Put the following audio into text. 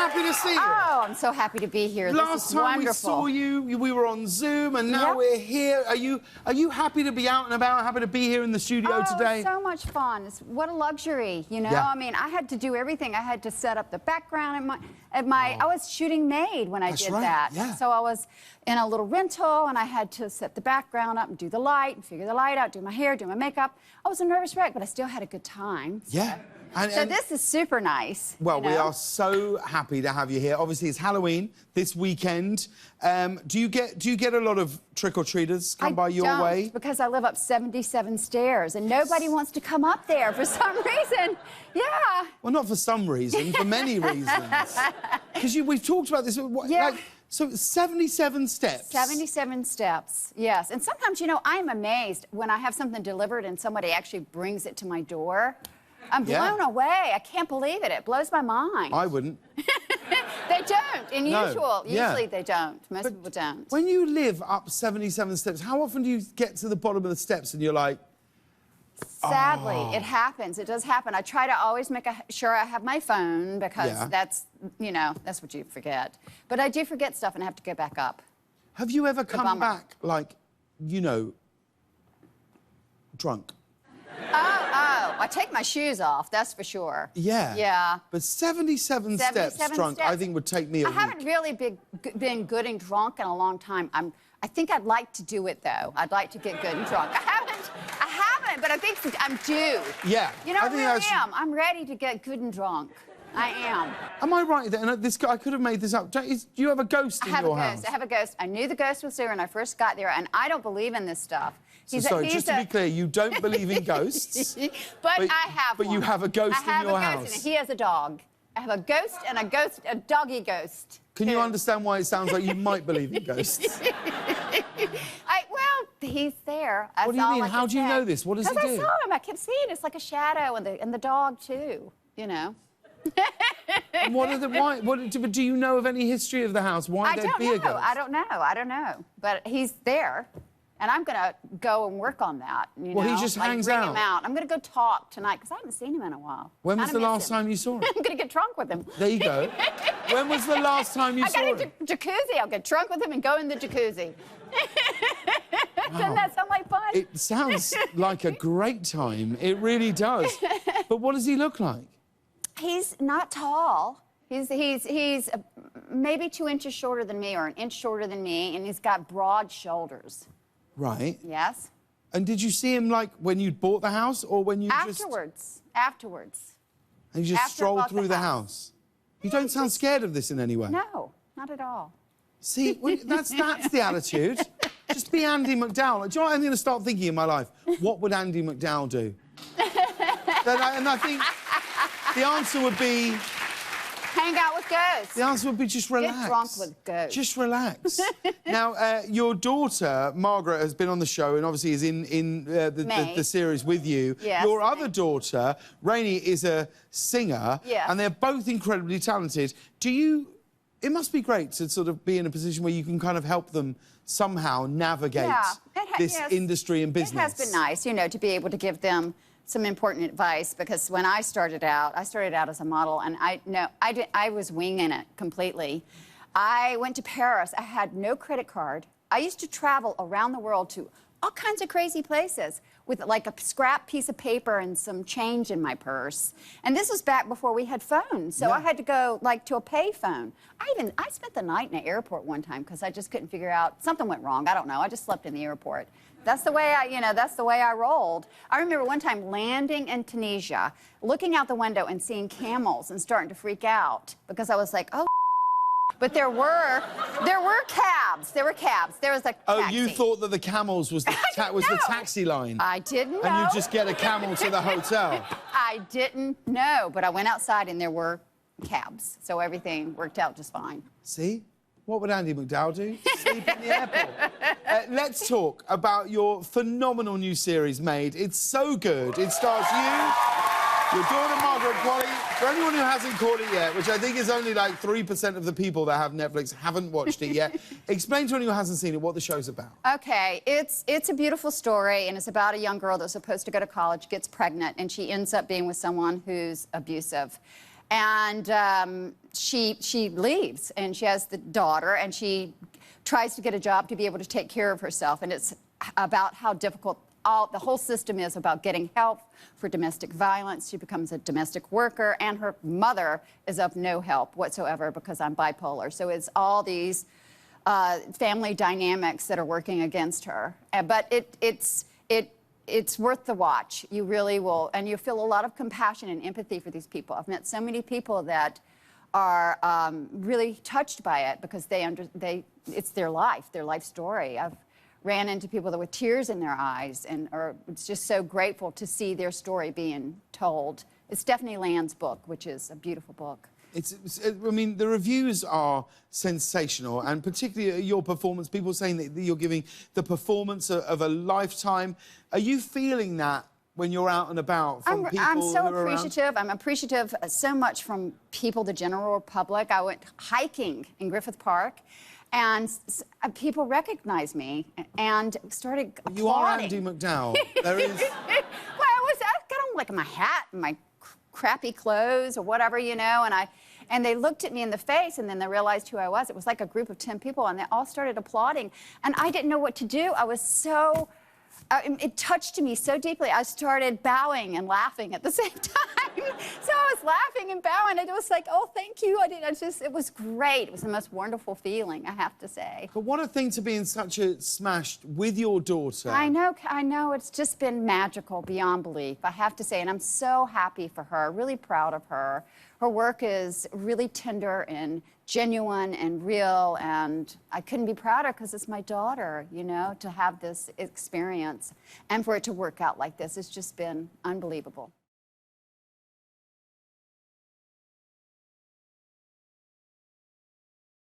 happy to see you. Oh, I'm so happy to be here. Last time we saw you, we were on Zoom, and now we're here. Are you happy to be out and about, happy to be here in the studio today? So much fun. What a luxury, you know? I mean, I had to do everything. I had to set up the background I was shooting Maid when I did that. Yeah. So I was in a little rental, and I had to set the background up and do the light, and figure the light out, do my hair, do my makeup. I was a nervous wreck, but I still had a good time. Yeah. So this is super nice. Well, we are so happy to have you here. Obviously, it's Halloween this weekend. Do you get a lot of trick-or-treaters come by your way? Because I live up 77 stairs, and nobody wants to come up there for some reason. Yeah. Well, not for some reason, for many reasons. Because we've talked about this. So 77 steps. 77 steps, yes. And sometimes, you know, I'm amazed when I have something delivered and somebody actually brings it to my door. I'm blown away. I can't believe it. It blows my mind. I wouldn't. They don't. Usually they don't. Most people don't. When you live up 77 steps, how often do you get to the bottom of the steps and you're like... Sadly, it happens. It does happen. I try to always make sure I have my phone because that's, you know, that's what you forget. But I do forget stuff and I have to go back up. Have you ever come back, like, you know, drunk? I take my shoes off, that's for sure. Yeah. Yeah. But 77 steps drunk, I think would take me a week. I haven't really been good and drunk in a long time. I think I'd like to do it, though. I'd like to get good and drunk. I haven't, but I think I'm due. Yeah. You know, I really am. I'm ready to get good and drunk. I am. Am I right? And this guy, I could have made this up. Do you have a ghost in your house? I have a ghost. I knew the ghost was there when I first got there, and I don't believe in this stuff. Sorry, just to be clear, you don't believe in ghosts. but I have one. But you have a ghost in your house. I have a ghost, and he has a dog. I have a ghost and a doggy ghost. Can you understand why it sounds like you might believe in ghosts? Well, he's there. What do you mean? How do you know this? What does he do? Because I saw him. I kept seeing it. It's like a shadow, and the dog too. You know. And do you know of any history of the house? Why there'd be a ghost? I don't know. But he's there. And I'm going to go and work on that. You know? He just hangs out. Bring him out. I'm going to go talk tonight because I haven't seen him in a while. When was the last time you saw him? I'm going to get drunk with him. There you go. When was the last time you saw him? I got a jacuzzi. I'll get drunk with him and go in the jacuzzi. Doesn't that sound like fun? It sounds like a great time. It really does. But what does he look like? He's not tall. He's maybe 2 inches shorter than me or an inch shorter than me, and he's got broad shoulders. Right. Yes. And did you see him, like, when you'd bought the house or when you Afterwards. And you just strolled through the house? You don't sound scared of this in any way? No, not at all. See, that's the attitude. Just be Andie MacDowell. Do you know what I'm going to start thinking in my life? What would Andie MacDowell do? And I think the answer would be... Hang out with ghosts. The answer would be just relax. Get drunk with ghosts. Just relax. Now, your daughter, Margaret, has been on the show and obviously is in the series with you. Yes. Your other daughter, Rainey, is a singer. Yes. And they're both incredibly talented. It must be great to sort of be in a position where you can kind of help them somehow navigate this industry and business. It has been nice, you know, to be able to give them some important advice, because when I started out as a model, and I was winging it completely. I went to Paris. I had no credit card. I used to travel around the world to all kinds of crazy places with like a scrap piece of paper and some change in my purse. And this was back before we had phones, so I had to go like to a pay phone. I spent the night in an airport one time because I just couldn't figure out, something went wrong. I don't know. I just slept in the airport. That's the way that's the way I rolled. I remember one time landing in Tunisia, looking out the window and seeing camels and starting to freak out because I was like, oh. But there were cabs. There were cabs. There was a taxi. Oh, you thought that the camels was the taxi line. I didn't know. And you just get a camel to the hotel. I didn't know, but I went outside and there were cabs, so everything worked out just fine. See? What would Andie MacDowell do? Sleep in the airport. Let's talk about your phenomenal new series, Maid. It's so good. It stars you, your daughter, Margaret Qualley. For anyone who hasn't caught it yet, which I think is only like 3% of the people that have Netflix haven't watched it yet, explain to anyone who hasn't seen it what the show's about. Okay, it's a beautiful story, and it's about a young girl that's supposed to go to college, gets pregnant, and she ends up being with someone who's abusive. And she leaves, and she has the daughter, and she tries to get a job to be able to take care of herself. And it's about how difficult the whole system is about getting help for domestic violence. She becomes a domestic worker, and her mother is of no help whatsoever because I'm bipolar. So it's all these family dynamics that are working against her. But it's worth the watch. You really will, and you feel a lot of compassion and empathy for these people. I've met so many people that are really touched by it because it's their life story. I've ran into people that with tears in their eyes and are just so grateful to see their story being told. It's Stephanie Land's book, which is a beautiful book. I mean, the reviews are sensational, and particularly your performance, people saying that you're giving the performance of a lifetime. Are you feeling that when you're out and about from people I'm so who are appreciative. around? I'm appreciative so much from people, the general public. I went hiking in Griffith Park, and people recognized me and started applauding. You are Andie MacDowell. There is... Well, I got on like my hat and my crappy clothes or whatever, you know, and they looked at me in the face, and then they realized who I was. It was like a group of 10 people, and they all started applauding, and I didn't know what to do. I was so... it touched me so deeply. I started bowing and laughing at the same time. So I was laughing and bowing, and it was like, oh, thank you. It was great. It was the most wonderful feeling, I have to say. But what a thing to be in such a smash with your daughter. I know. It's just been magical beyond belief, I have to say, and I'm so happy for her, really proud of her. Her work is really tender and genuine and real, and I couldn't be prouder because it's my daughter, you know, to have this experience and for it to work out like this. It's just been unbelievable.